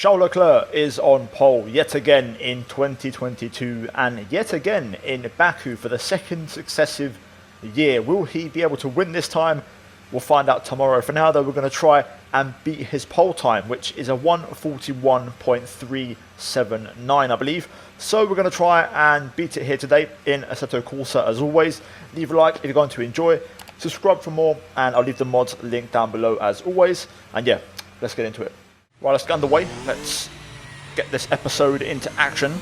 Charles Leclerc is on pole yet again in 2022 and yet again in Baku for the second successive year. Will he be able to win this time? We'll find out tomorrow. For now though, we're going to try and beat his pole time, which is a 1:41.379, I believe. So we're going to try and beat it here today in Assetto Corsa as always. Leave a like if you're going to enjoy. Subscribe for more, and I'll leave the mods link down below as always. And yeah, let's get into it. Right, let's get underway. Let's get this episode into action.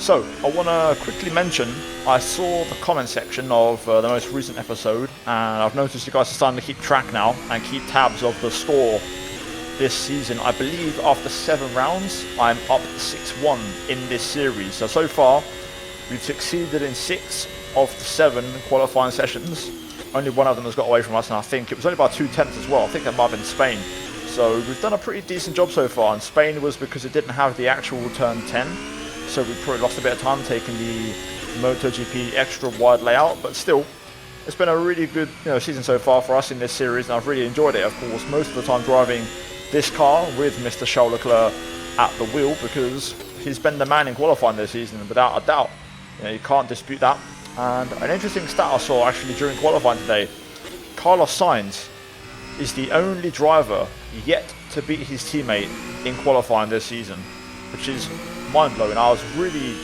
So, I want to quickly mention, I saw the comment section of the most recent episode, and I've noticed you guys are starting to keep track now and keep tabs of the score this season. I believe after 7 rounds, I'm up 6-1 in this series. So far, we've succeeded in 6 of the 7 qualifying sessions. Only one of them has got away from us, and I think it was only by 2/10 as well. I think that might have been Spain. So we've done a pretty decent job so far, and Spain was because it didn't have the actual turn 10, so we probably lost a bit of time taking the MotoGP extra wide layout, but still, it's been a really good season so far for us in this series, and I've really enjoyed it. Of course, most of the time driving this car with Mr. Charles Leclerc at the wheel, because he's been the man in qualifying this season, without a doubt. You can't dispute that. And an interesting stat I saw actually during qualifying today, Carlos Sainz is the only driver yet to beat his teammate in qualifying this season, which is mind-blowing. I was really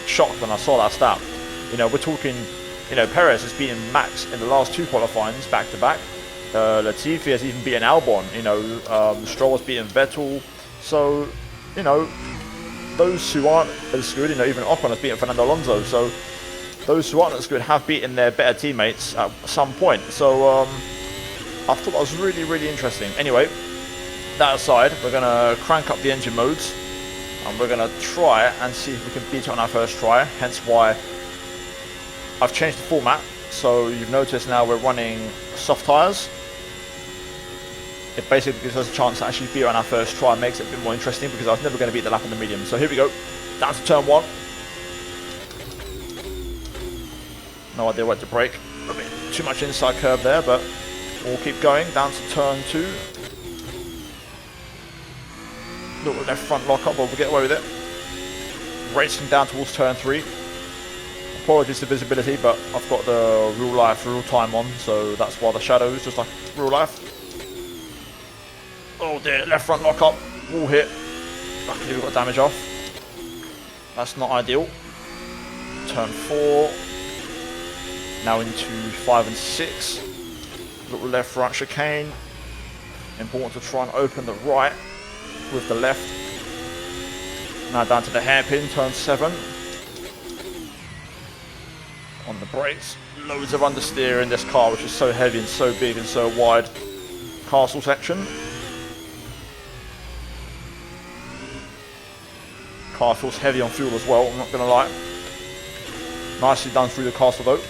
shocked when I saw that stat. We're talking, Perez has beaten Max in the last 2 qualifyings back-to-back. Latifi has even beaten Albon. Stroll has beaten Vettel. So, those who aren't as good, even Ocon has beaten Fernando Alonso. So, those who aren't as good have beaten their better teammates at some point. So, I thought that was really, really interesting. Anyway, that aside, we're going to crank up the engine modes and we're going to try and see if we can beat it on our first try, hence why I've changed the format. So you've noticed now we're running soft tyres. It basically gives us a chance to actually beat it on our first try, makes it a bit more interesting because I was never going to beat the lap on the medium. So here we go, down to turn 1. No idea where to brake, a bit too much inside curve there, but we'll keep going, down to turn 2. Little left front lock up, but we'll get away with it. Racing down towards turn 3. Apologies to visibility, but I've got the real life, real time on, so that's why the shadows, just like real life. Oh dear, left front lock up, wall hit. Luckily we got damage off. That's not ideal. Turn 4. Now into 5 and 6. Little left right chicane. Important to try and open the right with the left. Now down to the hairpin, turn 7. On the brakes, loads of understeer in this car, which is so heavy and so big and so wide. Castle section. Car feels heavy on fuel as well, I'm not going to lie. Nicely done through the castle though.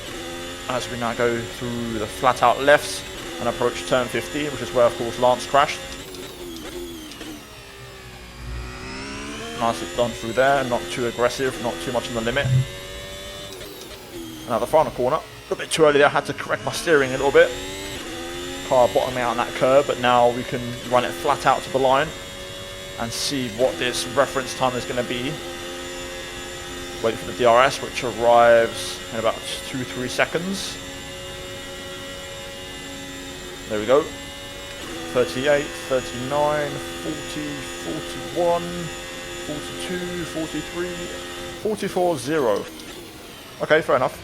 As we now go through the flat out lefts and approach turn 15, which is where of course Lance crashed. Nicely done through there, not too aggressive, not too much on the limit. Now the final corner, a little bit too early there, I had to correct my steering a little bit. Car bottoming out on that curve, but now we can run it flat out to the line and see what this reference time is going to be. Wait for the DRS, which arrives in about 2-3 seconds. There we go. 38, 39, 40, 41, 42, 43, 44, 0. Okay, fair enough.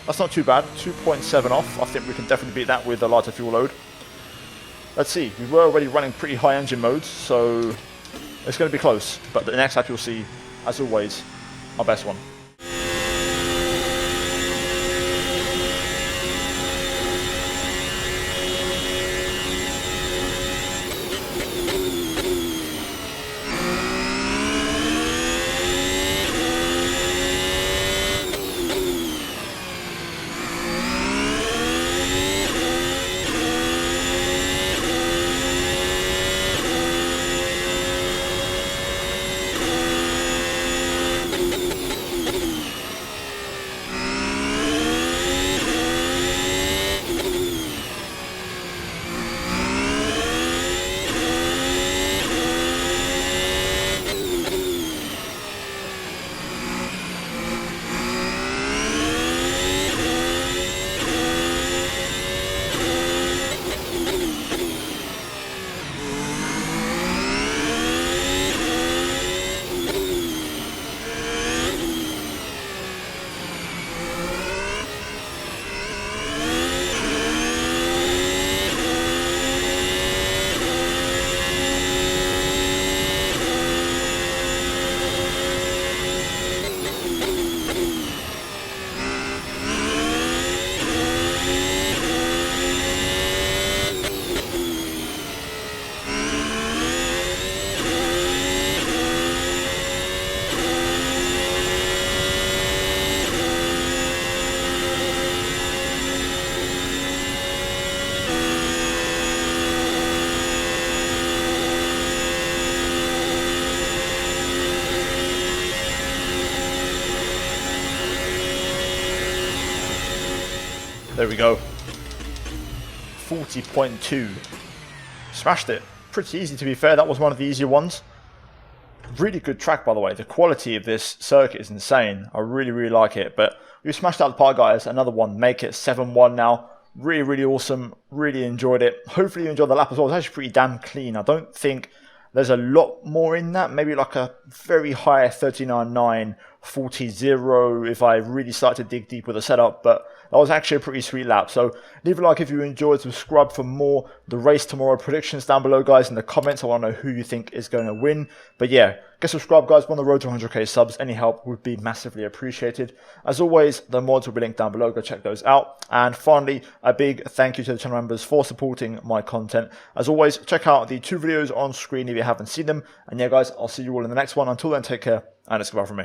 That's not too bad. 2.7 off. I think we can definitely beat that with a lighter fuel load. Let's see. We were already running pretty high engine modes, so it's going to be close. But the next lap you'll see, as always, our best one. There we go. 40.2. Smashed it. Pretty easy, to be fair. That was one of the easier ones. Really good track, by the way. The quality of this circuit is insane. I really, really like it. But we smashed out the park, guys. Another one. Make it 7-1 now. Really, really awesome. Really enjoyed it. Hopefully you enjoyed the lap as well. It's actually pretty damn clean. I don't think there's a lot more in that. Maybe like a very high 39.9, 40.0 if I really start to dig deep with the setup. But that was actually a pretty sweet lap. So leave a like if you enjoyed. Subscribe for more the race tomorrow predictions down below, guys. In the comments, I want to know who you think is going to win. But yeah, get subscribed, guys. We're on the road to 100k subs. Any help would be massively appreciated. As always, the mods will be linked down below. Go check those out. And finally, a big thank you to the channel members for supporting my content. As always, check out the 2 videos on screen if you haven't seen them. And yeah, guys, I'll see you all in the next one. Until then, take care, and it's goodbye from me.